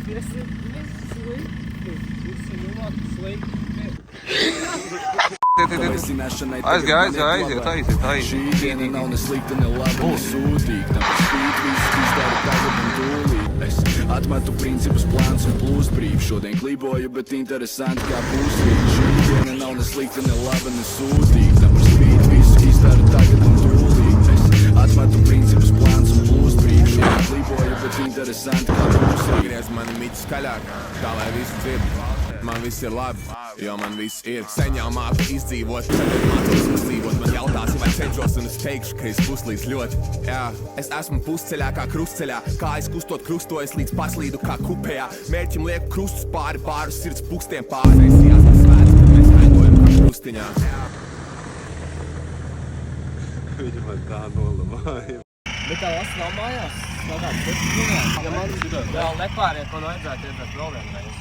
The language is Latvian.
Visi slikti. Visi ļoti slikti. Aiziet. Šī diena nav ne slikta, ne laba, ne sūdīga. Tam par spīti viss izdara tagad un tūlīt. Es atmetu principus, plāns un plūst brīv. Šodien kliboju, bet interesanti kā būsrīt. Šī diena nav ne slikta, ne laba, ne sūdīga. Tam par spīti viss izdara tagad un tūlīt. Es atmetu principus, plāns un plūst brīv. Šodien kliboju, bet interesanti kā būsrīt. Griez mani miķi skaļāk, tā lai visi dzird. Man viss ir labi, jo man viss ir. Sen jau māku izdzīvot, tagad mācos uzdzīvot. Man jautāsi, vai cenšos, un es teikšu, ka es puslīdz ļoti. Jā, es esmu pusceļā kā krustceļā. Kā es kustot krustojas līdz paslīdu kā kupējā. Mērķim lieku krustus pāri sirds pukstiem pāri. Reizījās ar svētku, mēs veidojam kā krustiņā. Viņa man tā nolabāja. Bet tā lasa nav mājās. Nav kāds, bet, ja man vēl nepāriet, man vajadzētu iedzēt vēl vienreiz.